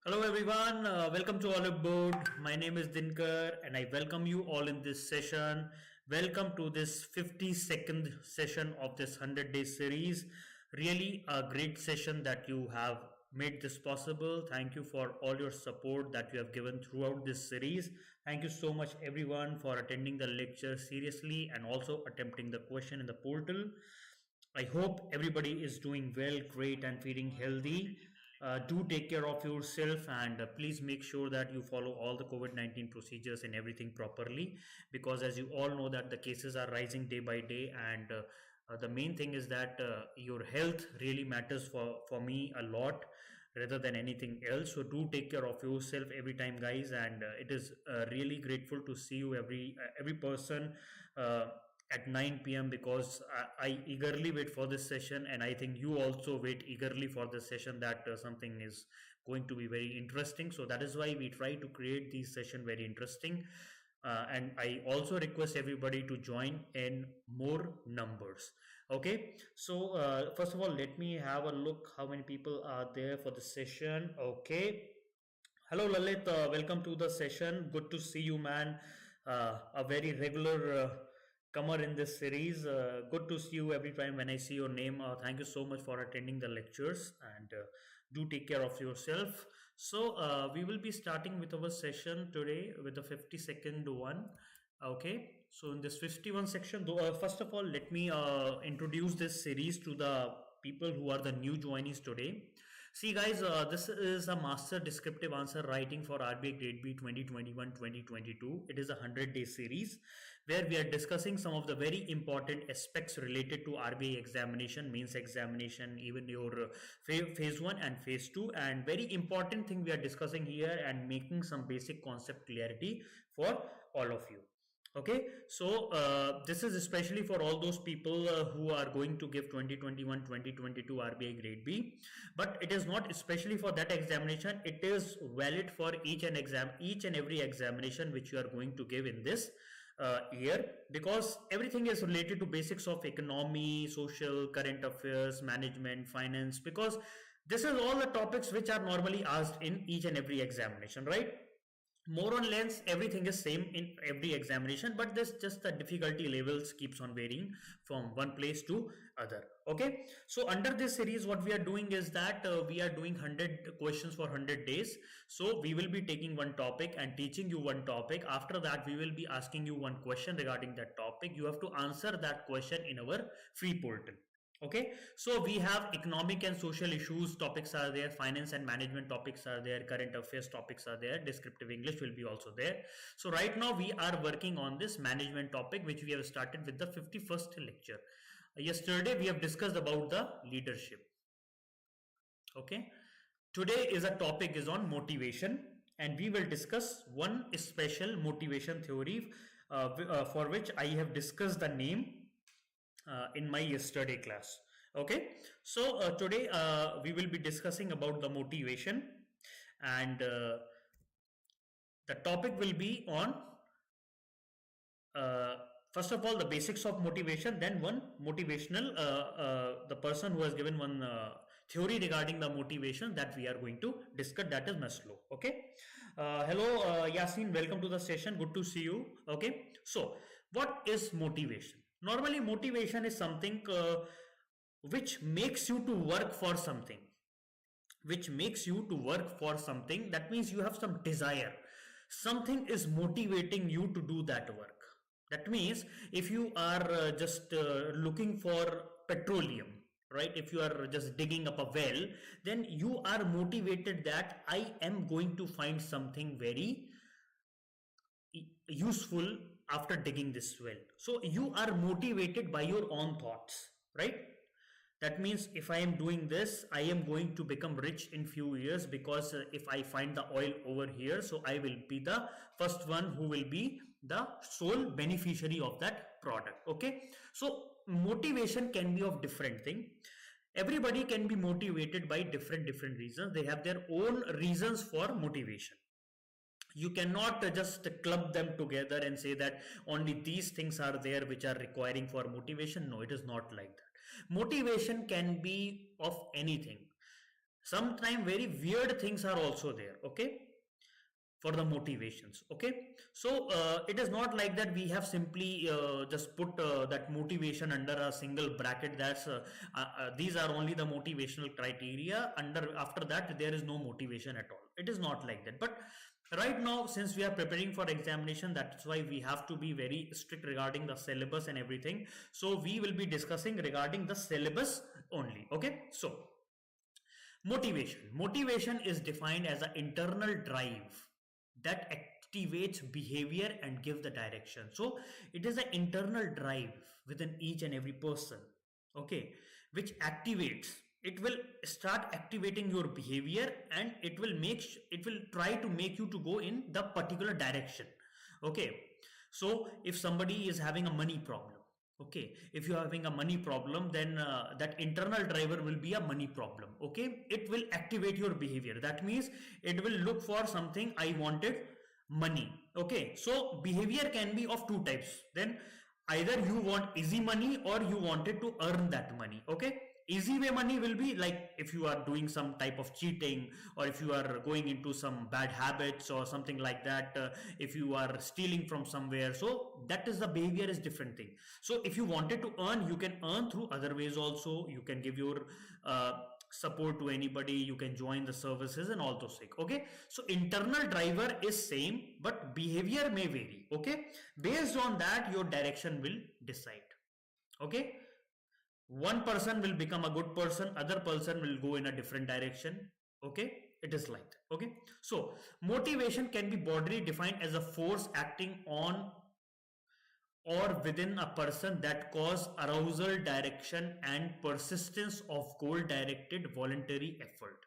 Hello everyone, welcome to Oliveboard. My name is Dinkar and I welcome you all in this session. Welcome to this 52nd session of this 100-day series. Really a great session that you have made this possible. Thank you for all your support that you have given throughout this series. Thank you so much everyone for attending the lecture seriously and also attempting the question in the portal. I hope everybody is doing well, great, and feeling healthy. Do take care of yourself and please make sure that you follow all the COVID-19 procedures and everything properly, because as you all know that the cases are rising day by day, and the main thing is that your health really matters for me a lot rather than anything else. So do take care of yourself every time, guys, and it is really grateful to see you every person at 9 p.m. because I eagerly wait for this session, and I think you also wait eagerly for this session, that something is going to be very interesting. So that is why we try to create these session very interesting. And I also request everybody to join in more numbers. Okay, so first of all, let me have a look how many people are there for the session. Okay, hello Lalit, welcome to the session. Good to see you, man. A very regular comer in this series. Good to see you every time when I see your name. Thank you so much for attending the lectures, and do take care of yourself. So we will be starting with our session today with the 52nd one. Okay, so in this 51 section, though, first of all, let me introduce this series to the people who are the new joinees today. See guys, this is a master descriptive answer writing for RBI Grade B 2021-2022. It is a 100-day series where we are discussing some of the very important aspects related to RBI examination, means examination, even your phase 1 and phase 2, and very important thing we are discussing here and making some basic concept clarity for all of you. Okay, so this is especially for all those people who are going to give 2021-2022 RBI Grade B, but it is not especially for that examination. It is valid for each and every examination which you are going to give in this year, because everything is related to basics of economy, social, current affairs, management, finance, because this is all the topics which are normally asked in each and every examination, right? More or less everything is same in every examination, but this just the difficulty levels keeps on varying from one place to other. Okay, so under this series what we are doing is that we are doing 100 questions for 100 days. So we will be taking one topic and teaching you one topic. After that we will be asking you one question regarding that topic. You have to answer that question in our free portal. Okay, so we have economic and social issues topics are there, finance and management topics are there, current affairs topics are there, descriptive English will be also there. So right now we are working on this management topic, which we have started with the 51st lecture. Yesterday we have discussed about the leadership. Okay, today is a topic is on motivation, and we will discuss one special motivation theory for which I have discussed the name in my yesterday class. Okay, so today we will be discussing about the motivation, and the topic will be on first of all the basics of motivation, then one motivational the person who has given one theory regarding the motivation that we are going to discuss, that is Maslow. Okay, hello Yasin, welcome to the session, good to see you. Okay, so what is motivation? Normally motivation is something which makes you to work for something, that means you have some desire, something is motivating you to do that work. That means if you are just looking for petroleum, right, if you are just digging up a well, then you are motivated that I am going to find something very useful after digging this well. So you are motivated by your own thoughts, right? That means if I am doing this, I am going to become rich in few years, because if I find the oil over here, so I will be the first one who will be the sole beneficiary of that product. Okay, so motivation can be of different thing. Everybody can be motivated by different reasons. They have their own reasons for motivation. You cannot just club them together and say that only these things are there which are requiring for motivation. No, it is not like that. Motivation can be of anything. Sometimes very weird things are also there, okay, for the motivations. Okay, so it is not like that we have simply just put that motivation under a single bracket. That's these are only the motivational criteria. After that there is no motivation at all. It is not like that. But right now, since we are preparing for examination, that's why we have to be very strict regarding the syllabus and everything. So we will be discussing regarding the syllabus only. Okay, so motivation is defined as an internal drive that activates behavior and give the direction. So it is an internal drive within each and every person, okay, which activates. It will start activating your behavior, and it will try to make you to go in the particular direction. Okay, so if somebody is having a money problem, okay, if you're having a money problem, then that internal driver will be a money problem. Okay, it will activate your behavior. That means it will look for something. I wanted money. Okay, so behavior can be of two types. Then either you want easy money or you wanted to earn that money. Okay, easy way money will be like if you are doing some type of cheating, or if you are going into some bad habits or something like that, if you are stealing from somewhere, so that is the behavior is different thing. So if you wanted to earn, you can earn through other ways also. You can give your support to anybody, you can join the services and all those things. Okay, so internal driver is same, but behavior may vary. Okay, based on that your direction will decide. Okay, one person will become a good person, other person will go in a different direction. Okay, it is like that. Okay, so motivation can be broadly defined as a force acting on or within a person that cause arousal, direction and persistence of goal directed voluntary effort.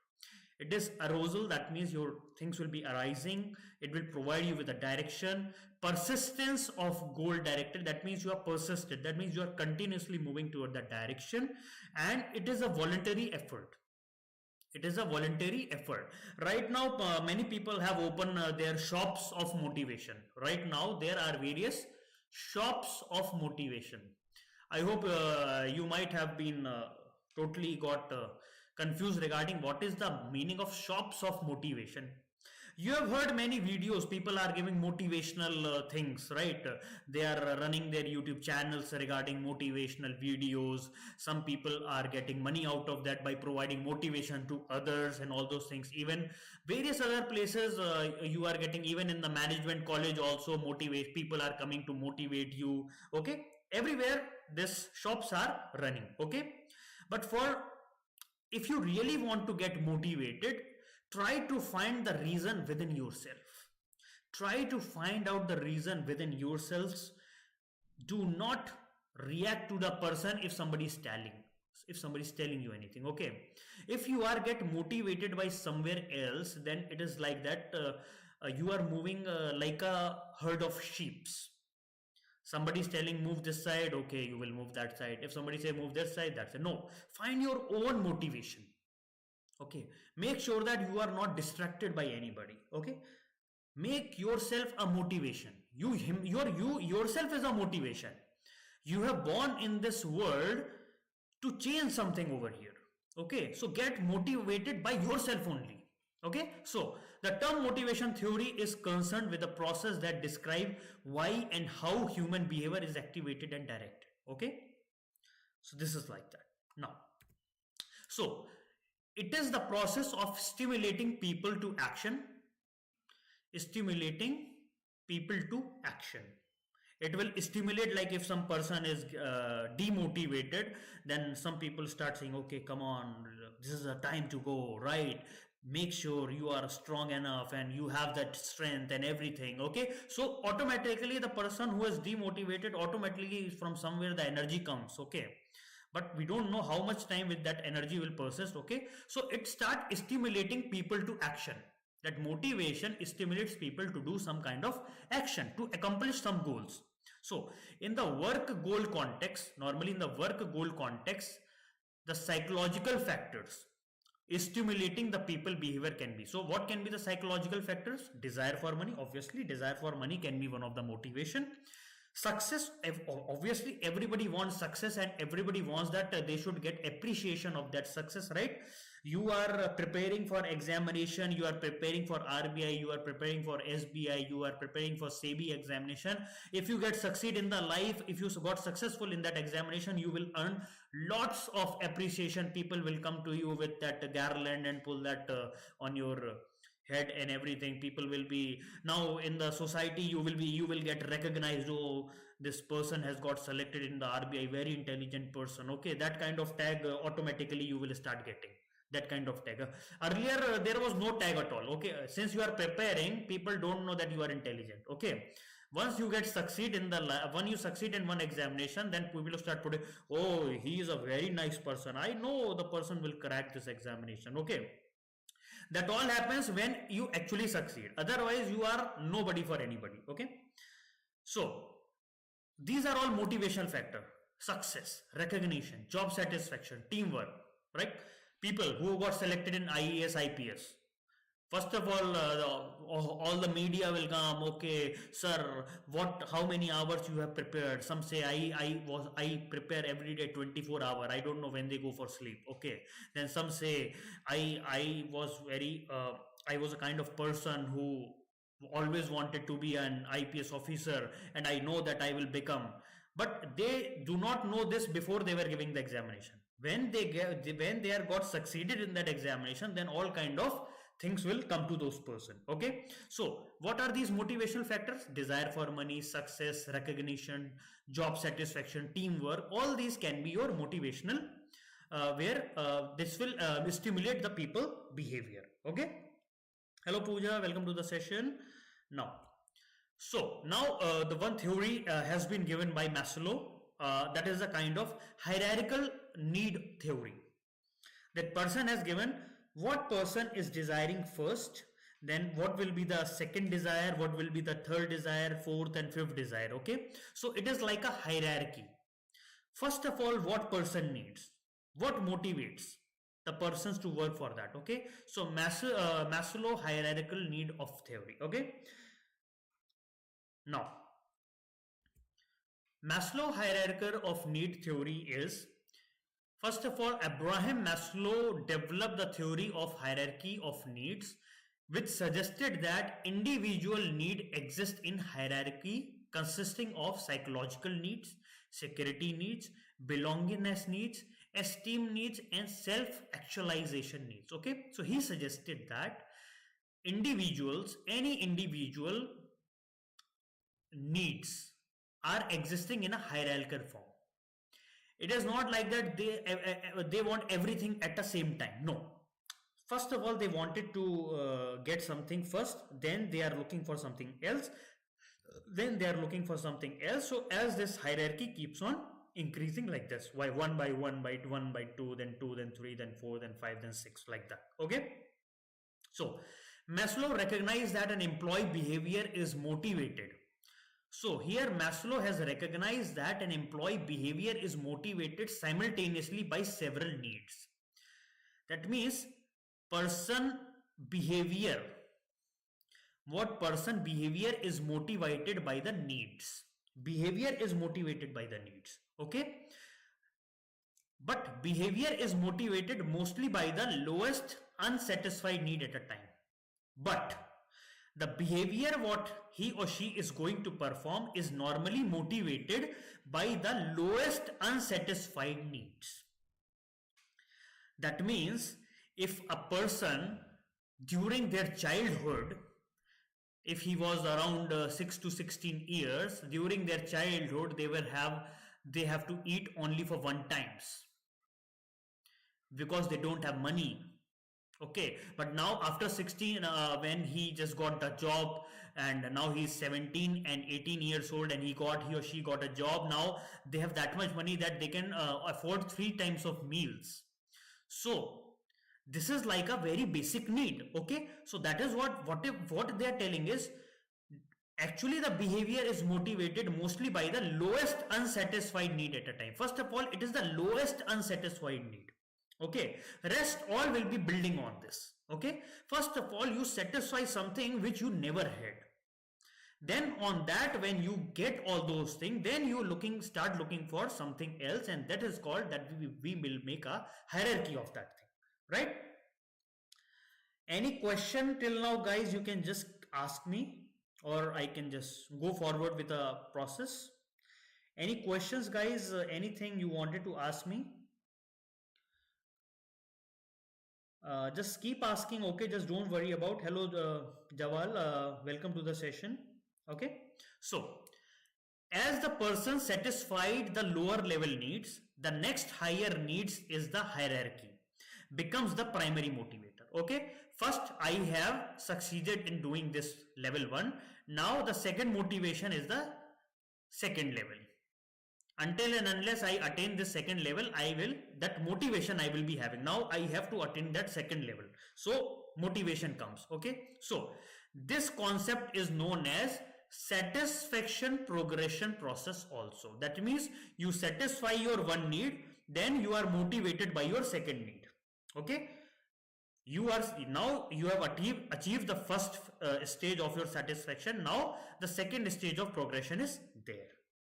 It is arousal, that means your things will be arising. It will provide you with a direction. Persistence of goal directed, that means you are persistent, that means you are continuously moving toward that direction. And it is a voluntary effort. It is a voluntary effort. Right now many people have opened their shops of motivation. Right now there are various shops of motivation. I hope you might have been totally got confused regarding what is the meaning of shops of motivation. You have heard many videos, people are giving motivational things, right? They are running their YouTube channels regarding motivational videos. Some people are getting money out of that by providing motivation to others and all those things. Even various other places you are getting, even in the management college also, motivate people are coming to motivate you. Okay, everywhere these shops are running. Okay, but for if you really want to get motivated, try to find the reason within yourself. Try to find out the reason within yourselves. Do not react to the person if somebody is telling you anything. Okay, if you are get motivated by somewhere else, then it is like that you are moving like a herd of sheeps. Somebody is telling move this side, okay, you will move that side. If somebody say move this side, that's it. No, find your own motivation. Okay, make sure that you are not distracted by anybody. Okay, make yourself a motivation. You yourself is a motivation. You have born in this world to change something over here. Okay, so get motivated by yourself only. Okay, so the term motivation theory is concerned with the process that describe why and how human behavior is activated and directed. Okay, so this is like that. Now, so it is the process of stimulating people to action. Stimulating people to action. It will stimulate, like if some person is demotivated, then some people start saying, okay, come on, this is a time to go, right? Make sure you are strong enough and you have that strength and everything. Okay, so automatically the person who is demotivated, automatically from somewhere the energy comes. Okay, but we don't know how much time with that energy will persist. Okay, so it start stimulating people to action. That motivation stimulates people to do some kind of action to accomplish some goals. So in the work goal context, normally in the work goal context, the psychological factors stimulating the people behavior can be. So what can be the psychological factors? Desire for money. Obviously desire for money can be one of the motivation. Success, obviously everybody wants success and everybody wants that they should get appreciation of that success, right? You are preparing for examination, you are preparing for RBI, you are preparing for SBI, you are preparing for SEBI examination. If you get succeed in the life, if you got successful in that examination, you will earn lots of appreciation. People will come to you with that garland and pull that on your head and everything. People will be, now in the society, you will get recognized. Oh, this person has got selected in the RBI, very intelligent person. Okay, that kind of tag automatically you will start getting that kind of tag. Earlier there was no tag at all. Okay, since you are preparing, people don't know that you are intelligent. Okay, once you get succeed in the when you succeed in one examination, then people start putting, oh, he is a very nice person, I know the person will crack this examination. Okay, that all happens when you actually succeed, otherwise you are nobody for anybody. Okay, so these are all motivational factor: success, recognition, job satisfaction, teamwork, right? People who got selected in IAS, IPS. First of all the media will come. Okay, sir, how many hours you have prepared? Some say I prepare every day 24 hours. I don't know when they go for sleep. Okay, then some say I was I was a kind of person who always wanted to be an IPS officer, and I know that I will become. But they do not know this before they were giving the examination. When they are got succeeded in that examination, then all kind of things will come to those person. Okay, so what are these motivational factors? Desire for money, success, recognition, job satisfaction, teamwork. All these can be your motivational, where this will stimulate the people behavior. Okay, hello Pooja, welcome to the session. Now the one theory has been given by Maslow, that is a kind of hierarchical need theory. That person has given what person is desiring first, then what will be the second desire, what will be the third desire, fourth and fifth desire. Okay, so it is like a hierarchy. First of all, what person needs, what motivates the persons to work for that. Okay, so Maslow hierarchical need of theory. Okay, now Maslow hierarchy of need theory is, first of all, Abraham Maslow developed the theory of hierarchy of needs, which suggested that individual need exists in hierarchy consisting of psychological needs, security needs, belongingness needs, esteem needs, and self-actualization needs. Okay, so he suggested that any individual needs are existing in a hierarchical form. It is not like that they want everything at the same time. No. First of all, they wanted to get something first, then they are looking for something else, then they are looking for something else. So as this hierarchy keeps on increasing like this, why one by two, then 3, then 4, then 5, then 6, like that. Okay, so Maslow recognized that an employee behavior is motivated. So here Maslow has recognized that an employee behavior is motivated simultaneously by several needs. That means person behavior is motivated by the needs. Behavior is motivated by the needs. Okay, but behavior is motivated mostly by the lowest unsatisfied need at a time. But the behavior what he or she is going to perform is normally motivated by the lowest unsatisfied needs. That means if a person during their childhood, if he was around 6 to 16 years, during their childhood they have to eat only for one times because they don't have money. Okay, but now after 16, when he just got the job, and now he's 17 and 18 years old, and he or she got a job, now they have that much money that they can afford 3 times of meals. So this is like a very basic need. Okay, so that is what they are telling is, actually the behavior is motivated mostly by the lowest unsatisfied need at a time. First of all, it is the lowest unsatisfied need. Okay, rest all will be building on this. Okay, first of all, you satisfy something which you never had. Then on that, when you get all those things, then you start looking for something else, and that is called that we will make a hierarchy of that thing, right? Any question till now, guys? You can just ask me, or I can just go forward with the process. Any questions, guys? Anything you wanted to ask me? Just keep asking, okay? Just don't worry about. Hello, Jawal. Welcome to the session. Okay. So, as the person satisfied the lower level needs, the next higher needs is the hierarchy, becomes the primary motivator. Okay. First, I have succeeded in doing this level 1. Now, the second motivation is the second level. Until and unless I attain this second level, that motivation I will be having. Now I have to attain that second level. So motivation comes. Okay. So this concept is known as satisfaction progression process also. That means you satisfy your one need, then you are motivated by your second need. Okay. You have achieved the first stage of your satisfaction. Now the second stage of progression is there.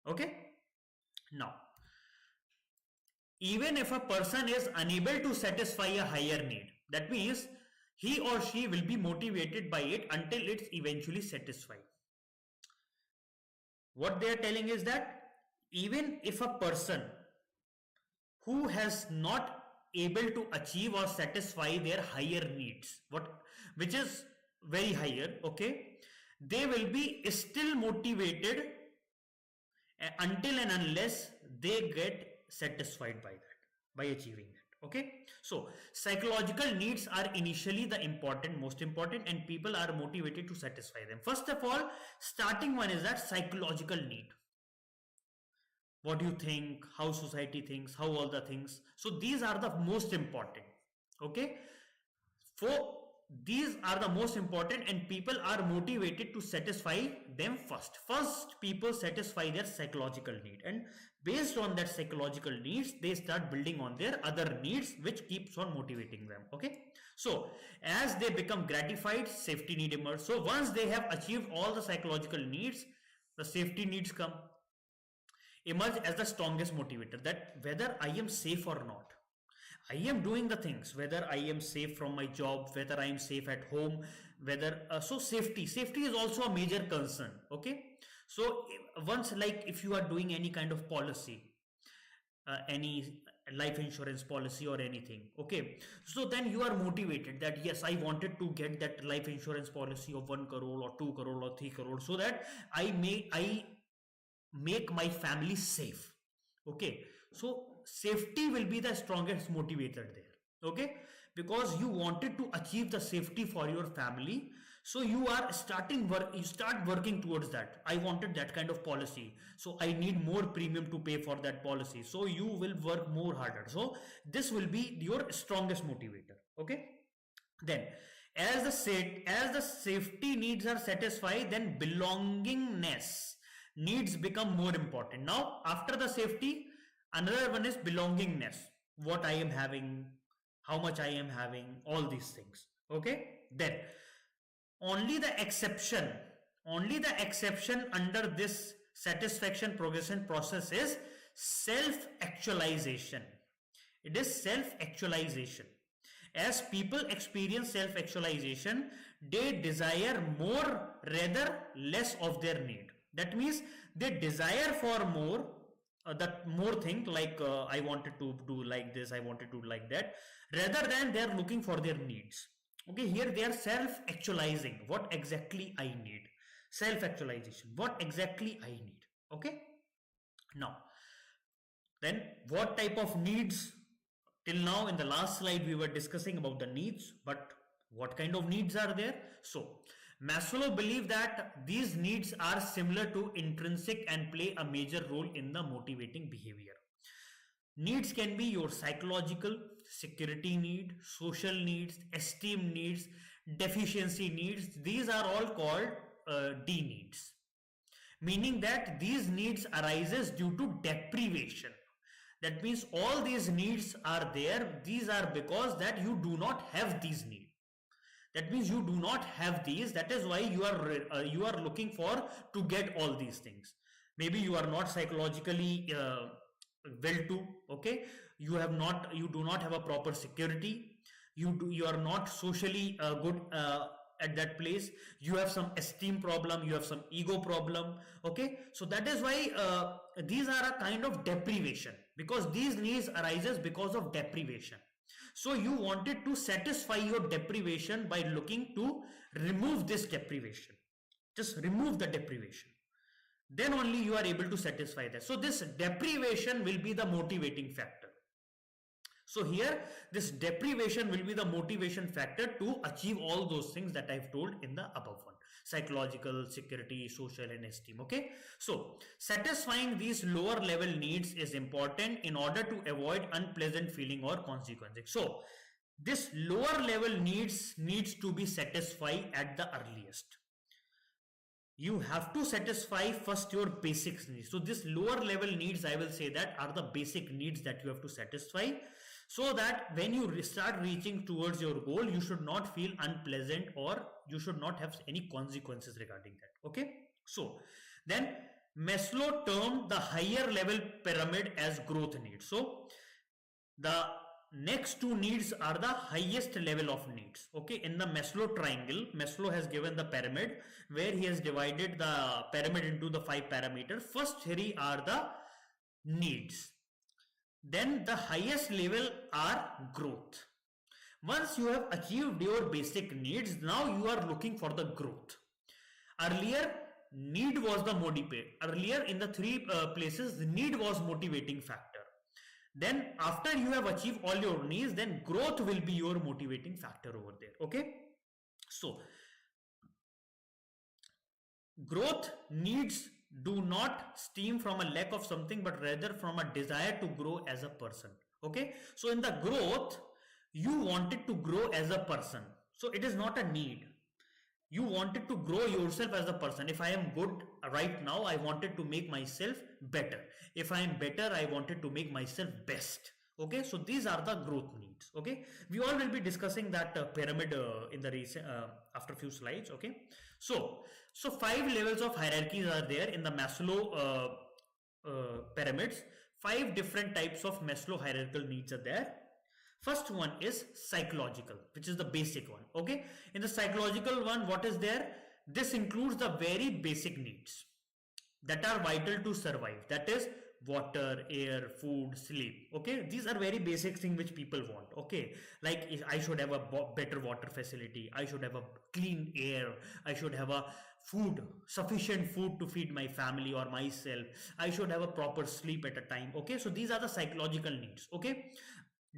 Okay. Now, even if a person is unable to satisfy a higher need, that means he or she will be motivated by it until it's eventually satisfied. What they are telling is that even if a person who has not able to achieve or satisfy their higher needs, which is very higher, okay, they will be still motivated until and unless they get satisfied by that, by achieving that. Okay. So psychological needs are initially the most important, and people are motivated to satisfy them. First of all, starting one is that psychological need. What do you think, how society thinks, how all the things. So these are the most important. Okay. These are the most important, and people are motivated to satisfy them first. First, people satisfy their psychological need, and based on that psychological needs, they start building on their other needs, which keeps on motivating them. Okay. So as they become gratified, safety need emerge. So once they have achieved all the psychological needs, the safety needs emerge as the strongest motivator, that whether I am safe or not, I am doing the things, whether I am safe from my job, whether I am safe at home, whether so safety is also a major concern. Okay. So once, like if you are doing any kind of policy, any life insurance policy or anything, okay, so then you are motivated that yes, I wanted to get that life insurance policy of 1 crore or 2 crore or 3 crore, so that I make my family safe. Okay. So safety will be the strongest motivator there. Okay. Because you wanted to achieve the safety for your family, so you start working towards that. I wanted that kind of policy, so I need more premium to pay for that policy, so you will work more harder. So this will be your strongest motivator. Okay. Then as the safety needs are satisfied, then belongingness needs become more important. Now after the safety, another one is belongingness. What I am having, how much I am having, all these things. Okay. Then only the exception under this satisfaction progression process is self-actualization. It is self-actualization. As people experience self-actualization, they desire more rather less of their need. That means they desire for more, that more thing, like I wanted to do like this, I wanted to do like that, rather than they are looking for their needs. Okay, here they are self-actualizing what exactly I need. Self-actualization, what exactly I need. Okay. Now then, what type of needs? Till now in the last slide we were discussing about the needs, but what kind of needs are there? So Maslow believed that these needs are similar to intrinsic and play a major role in the motivating behavior. Needs can be your psychological, security need, social needs, esteem needs, deficiency needs. These are all called D needs, meaning that these needs arises due to deprivation. That means all these needs are there. These are because that you do not have these needs. That means you do not have these. That is why you are looking for to get all these things. Maybe you are not psychologically well to. Okay, you do not have a proper security. you are not socially good at that place, you have some esteem problem, you have some ego problem. Okay, so that is why these are a kind of deprivation, because these needs arises because of deprivation. So you wanted to satisfy your deprivation by looking to remove this deprivation. Just remove the deprivation, then only you are able to satisfy that. So this deprivation will be the motivating factor. So here this deprivation will be the motivation factor to achieve all those things that I've told in the above one: psychological, security, social, and esteem. Okay, so satisfying these lower level needs is important in order to avoid unpleasant feeling or consequences. So this lower level needs to be satisfied at the earliest. You have to satisfy first your basic needs. So this lower level needs, I will say, that are the basic needs that you have to satisfy, so that when you start reaching towards your goal, you should not feel unpleasant or you should not have any consequences regarding that. Okay, so then Maslow termed the higher level pyramid as growth needs. So the next two needs are the highest level of needs. Okay, in the Maslow triangle, Maslow has given the pyramid where he has divided the pyramid into the 5 parameters. First 3 are the needs, then the highest level are growth. Once you have achieved your basic needs, now you are looking for the growth. Earlier need was the motivator. Earlier in the 3 places, the need was motivating factor. Then after you have achieved all your needs, then growth will be your motivating factor over there. Okay, so growth needs do not stem from a lack of something, but rather from a desire to grow as a person. Okay, so in the growth, you wanted to grow as a person, so it is not a need. You wanted to grow yourself as a person. If I am good right now, I wanted to make myself better. If I am better, I wanted to make myself best. Okay, so these are the growth needs. Okay, we all will be discussing that pyramid in the recent after a few slides. Okay, so 5 levels of hierarchies are there in the Maslow pyramids. 5 different types of Maslow hierarchical needs are there. First one is psychological, which is the basic one. Okay, in the psychological one, what is there? This includes the very basic needs that are vital to survive. That is water, air, food, sleep. Okay, these are very basic things which people want. Okay, like I should have a better water facility, I should have a clean air, I should have a food, sufficient food to feed my family or myself, I should have a proper sleep at a time. Okay, so these are the psychological needs. Okay,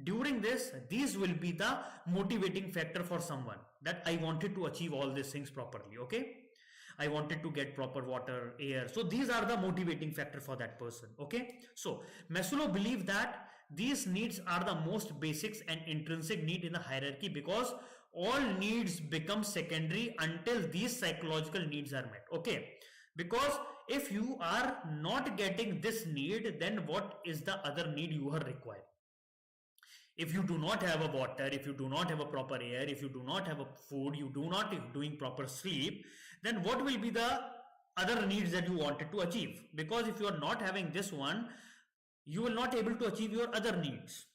during this, these will be the motivating factor for someone, that I wanted to achieve all these things properly. Okay, I wanted to get proper water, air. So these are the motivating factor for that person. Okay, so Maslow believed that these needs are the most basics and intrinsic need in the hierarchy, because all needs become secondary until these psychological needs are met. Okay, because if you are not getting this need, then what is the other need you are requiring? If you do not have a water, if you do not have a proper air, if you do not have a food, you do not doing proper sleep, then what will be the other needs that you wanted to achieve? Because if you are not having this one, you will not able to achieve your other needs.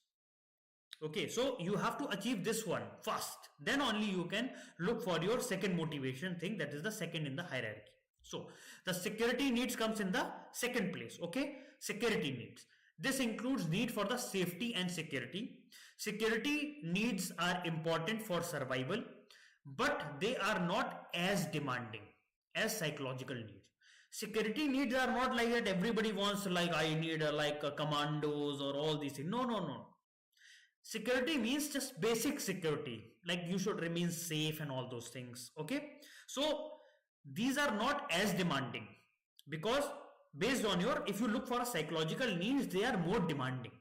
Okay, so you have to achieve this one first, then only you can look for your second motivation thing, that is the second in the hierarchy. So the security needs comes in the second place. Okay, security needs. This includes need for the safety and security. Security needs are important for survival, but they are not as demanding as psychological needs. Security needs are not like that everybody wants, like I need commandos or all these things. No. Security means just basic security, like you should remain safe and all those things. Okay, so these are not as demanding, because based on your, if you look for a psychological needs, they are more demanding,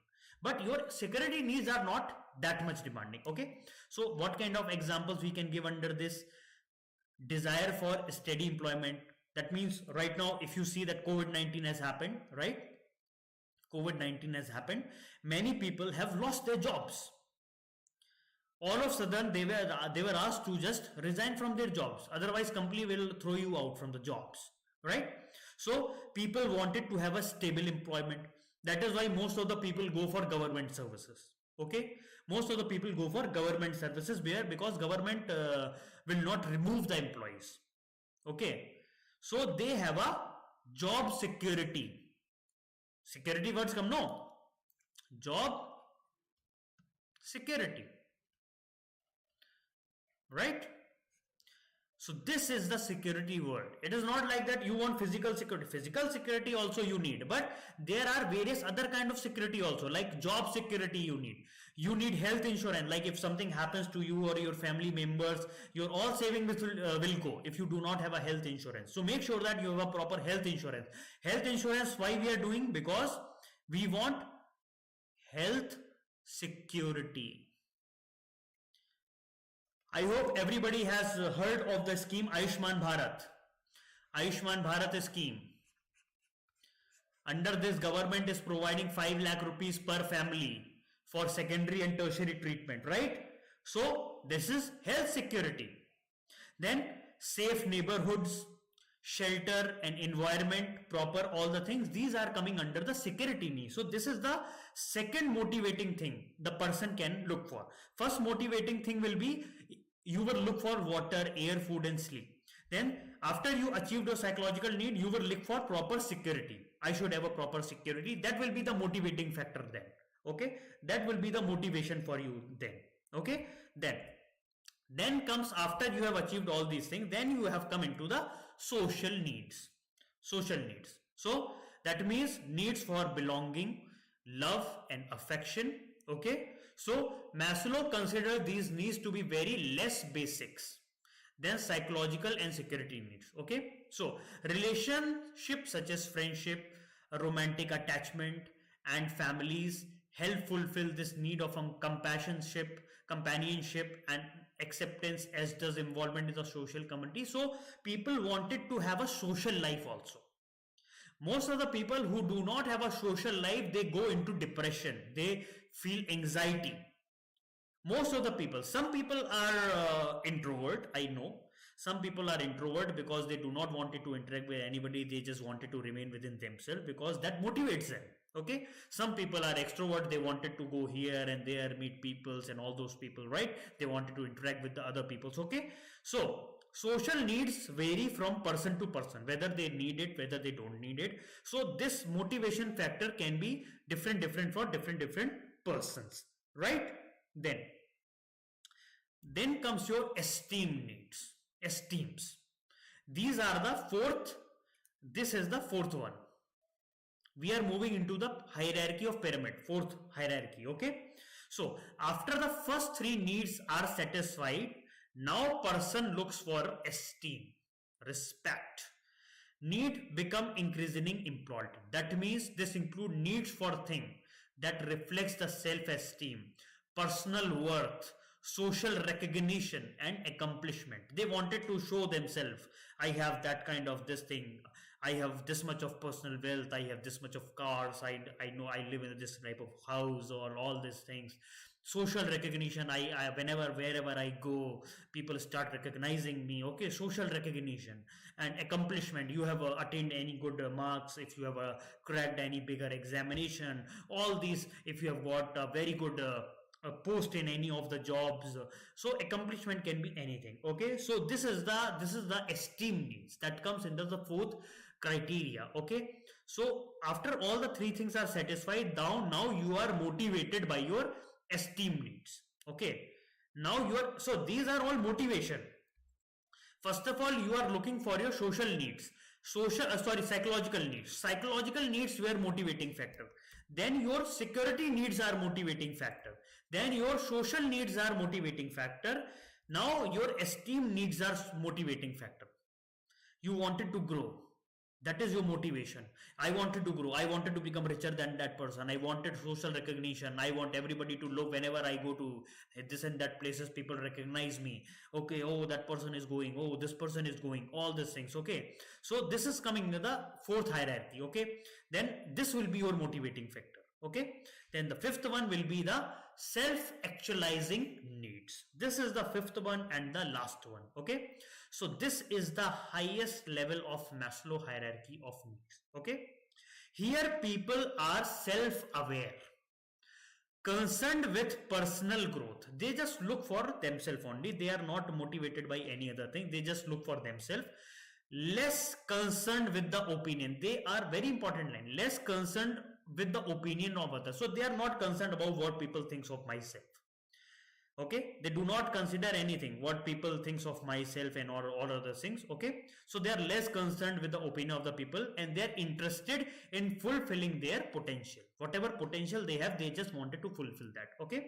but your security needs are not that much demanding. Okay, so what kind of examples we can give under this? Desire for steady employment. That means right now, if you see that COVID-19 has happened, right? COVID-19 has happened, many people have lost their jobs. All of a sudden they were asked to just resign from their jobs, otherwise company will throw you out from the jobs, right? So people wanted to have a stable employment. That is why most of the people go for government services. Okay, most of the people go for government services where because government will not remove the employees. Okay, so they have a job security. Security words come, no? Job security, right? So this is the security word. It is not like that you want physical security. Physical security also you need, but there are various other kind of security also, like job security you need. You need health insurance, like if something happens to you or your family members, your all savings will go if you do not have a health insurance. So make sure that you have a proper health insurance. Health insurance, why we are doing? Because we want health security. I hope everybody has heard of the scheme Ayushman Bharat. Ayushman Bharat scheme. Under this, government is providing 5 lakh rupees per family for secondary and tertiary treatment, right? So this is health security. Then safe neighborhoods, shelter and environment, proper all the things, these are coming under the security need. So this is the second motivating thing the person can look for. First motivating thing will be you will look for water, air, food and sleep. Then after you achieve your psychological need, you will look for proper security. I should have a proper security. That will be the motivating factor then. Okay, that will be the motivation for you then. Okay, then comes after you have achieved all these things, then you have come into the social needs. Social needs. So that means needs for belonging, love and affection. Okay, so Maslow considered these needs to be very less basics than psychological and security needs. Okay, so relationships such as friendship, romantic attachment and families help fulfill this need of companionship and acceptance, as does involvement in the social community. So people wanted to have a social life also. Most of the people who do not have a social life, they go into depression, they feel anxiety. Most of the people, some people are introvert, I know. Some people are introvert because they do not want to interact with anybody, they just wanted to remain within themselves because that motivates them. Okay, some people are extrovert, they wanted to go here and there, meet peoples and all those people, right? They wanted to interact with the other peoples. Okay, so social needs vary from person to person, whether they need it, whether they don't need it. So this motivation factor can be different for different persons, right? Then comes your esteem needs. Esteems, these are the fourth, this is the fourth one. We are moving into the hierarchy of pyramid, fourth hierarchy. Okay, so after the first three needs are satisfied, now person looks for esteem, respect. Need become increasingly important. That means this include needs for thing that reflects the self-esteem, personal worth, social recognition and accomplishment. They wanted to show themselves, I have that kind of this thing, I have this much of personal wealth, I have this much of cars, I know I live in this type of house, or all these things. Social recognition, I whenever wherever I go, people start recognizing me. Okay, social recognition and accomplishment, you have attained any good marks, if you have cracked any bigger examination, all these, if you have got a very good a post in any of the jobs. So accomplishment can be anything. Okay, so this is the esteem needs that comes into the fourth criteria. Okay, so after all the three things are satisfied, now you are motivated by your esteem needs. Okay, now you are, so these are all motivation. First of all, you are looking for your social needs, psychological needs were motivating factor. Then your security needs are motivating factor. Then your social needs are motivating factor. Now your esteem needs are motivating factor. You wanted to grow. That is your motivation. I wanted to grow. I wanted to become richer than that person. I wanted social recognition. I want everybody to look whenever I go to this and that places, people recognize me. Okay, oh, that person is going. Oh, this person is going. All these things. Okay. So this is coming to the fourth hierarchy. Okay. Then this will be your motivating factor. Okay. Then the fifth one will be the self-actualizing needs. This is the fifth one and the last one. Okay. So this is the highest level of Maslow hierarchy of needs. Okay. Here people are self-aware, concerned with personal growth. They just look for themselves only. They are not motivated by any other thing. They just look for themselves. Less concerned with the opinion. They are very important line. Less concerned with the opinion of others. So they are not concerned about what people think of myself. Okay, they do not consider anything what people thinks of myself and all other things. Okay, so they are less concerned with the opinion of the people, and they are interested in fulfilling their potential. Whatever potential they have, they just wanted to fulfill that. Okay,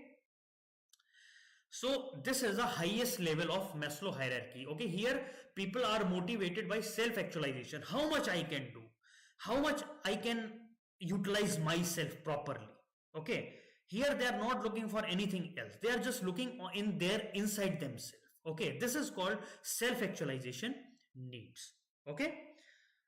so this is the highest level of Maslow hierarchy. Okay, here people are motivated by self-actualization. How much I can do, how much I can utilize myself properly. Okay, here they are not looking for anything else. They are just looking in their inside themselves. Okay, this is called self-actualization needs. Okay,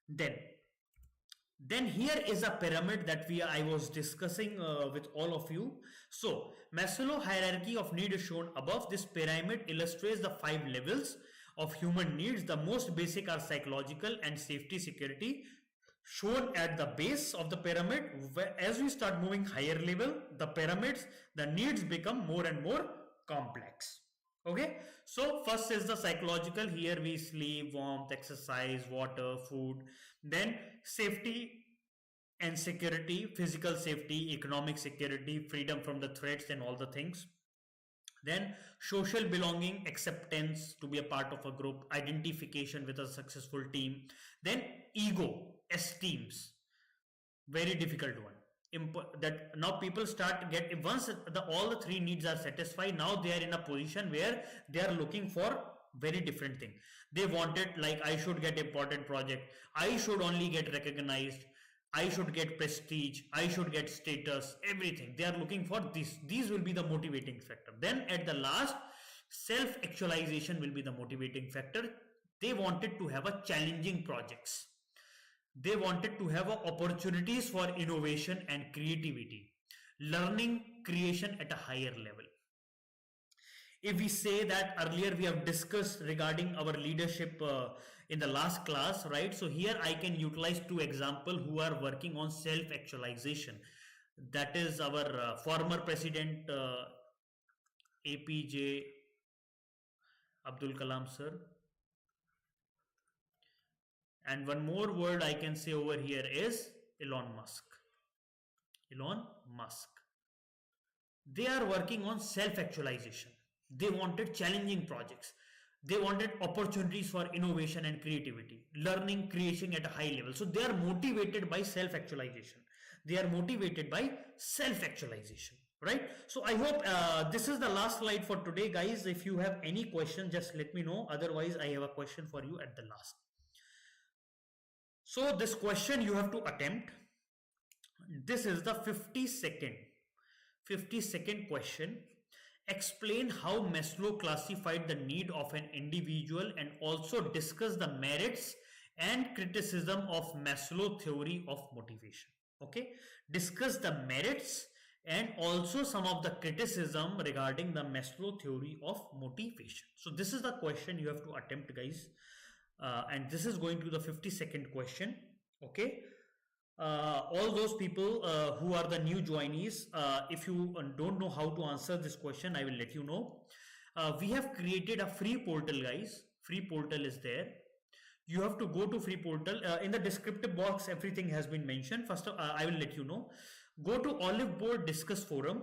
then here is a pyramid that I was discussing with all of you. So Maslow hierarchy of need is shown above. This pyramid illustrates the 5 levels of human needs. The most basic are psychological and safety, security, shown at the base of the pyramid. As we start moving higher level, the pyramids, the needs become more and more complex. Okay, so first is the psychological. Here we sleep, warmth, exercise, water, food. Then safety and security, physical safety, economic security, freedom from the threats and all the things. Then social belonging, acceptance to be a part of a group, identification with a successful team. Then ego, esteems, very difficult one. That now people start get, once all the 3 needs are satisfied, now they are in a position where they are looking for very different thing. They wanted, like, I should get important project, I should only get recognized, I should get prestige, I should get status, everything. They are looking for this. These will be the motivating factor. Then at the last, self-actualization will be the motivating factor. They wanted to have a challenging projects. They wanted to have opportunities for innovation and creativity, learning, creation at a higher level. If we say that earlier we have discussed regarding our leadership in the last class, right? So here I can utilize 2 examples who are working on self-actualization. That is our former president APJ Abdul Kalam sir. And one more word I can say over here is Elon Musk. Elon Musk. They are working on self-actualization. They wanted challenging projects. They wanted opportunities for innovation and creativity, learning, creation at a high level. So they are motivated by self-actualization. They are motivated by self-actualization, right? So I hope this is the last slide for today, guys. If you have any question, just let me know. Otherwise, I have a question for you at the last. So this question you have to attempt. This is the 50-second question. Explain how Maslow classified the need of an individual and also discuss the merits and criticism of Maslow theory of motivation. Okay, discuss the merits and also some of the criticism regarding the Maslow theory of motivation. So this is the question you have to attempt, guys. And this is going to the 50-second question. Okay, all those people who are the new joinees, if you don't know how to answer this question, I will let you know. We have created a free portal, guys. Free portal is there. You have to go to free portal. In the descriptive box, everything has been mentioned. First, I will let you know. Go to Oliveboard Discuss Forum.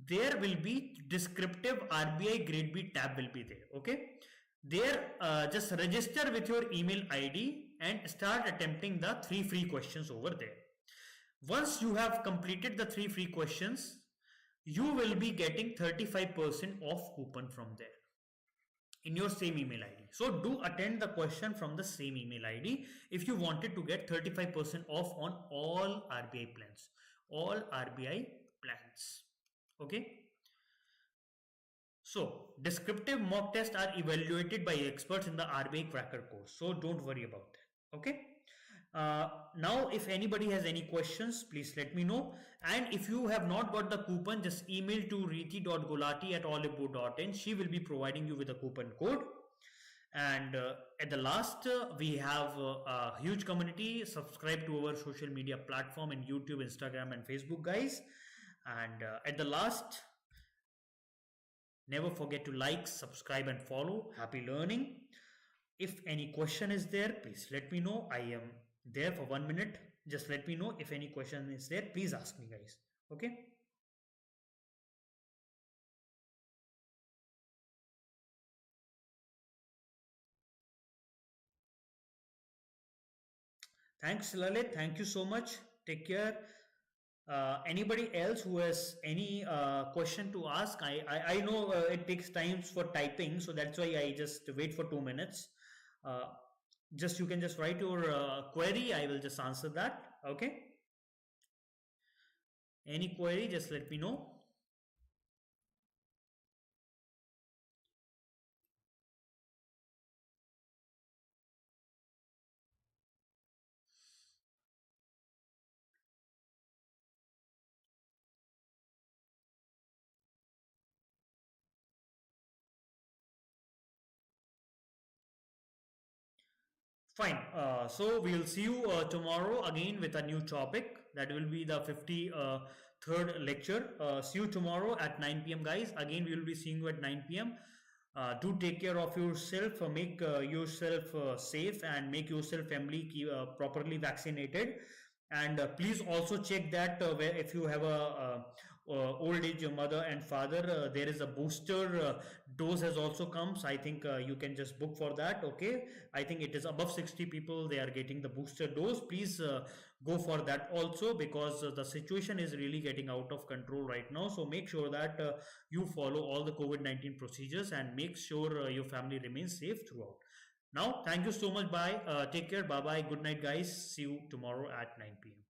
There will be descriptive RBI Grade B tab will be there. Okay. There, just register with your email ID and start attempting the 3 free questions over there. Once you have completed the 3 free questions, you will be getting 35% off coupon from there in your same email ID. So do attend the question from the same email ID if you wanted to get 35% off on all RBI plans. All RBI plans. Okay. So, descriptive mock tests are evaluated by experts in the RBI Cracker course. So, don't worry about that. Okay. Now, if anybody has any questions, please let me know. And if you have not got the coupon, just email to reeti.golati@oliveboard.in. She will be providing you with a coupon code. And at the last, we have a huge community. Subscribe to our social media platform in YouTube, Instagram, and Facebook, guys. And at the last, never forget to like, subscribe, and follow. Happy learning. If any question is there, please let me know. I am there for 1 minute. Just let me know if any question is there. Please ask me, guys. Okay. Thanks, Lalit. Thank you so much. Take care. Anybody else who has any question to ask? I know it takes times for typing, so that's why I just wait for 2 minutes. Uh, just you can just write your query. I will just answer that. Okay. Any query? Just let me know. Fine. So we'll see you tomorrow again with a new topic. That will be the 53rd lecture. See you tomorrow at 9 p.m. guys. Again, we will be seeing you at 9 p.m. Do take care of yourself, make yourself safe, and make yourself family properly vaccinated. And please also check that where if you have a old age mother and father, there is a booster dose has also come. So I think you can just book for that. Okay, I think it is above 60 people they are getting the booster dose. Please go for that also, because the situation is really getting out of control right now. So make sure that you follow all the COVID-19 procedures and make sure your family remains safe throughout. Now, thank you so much. Bye. Take care. Bye bye. Good night, guys. See you tomorrow at 9 p.m.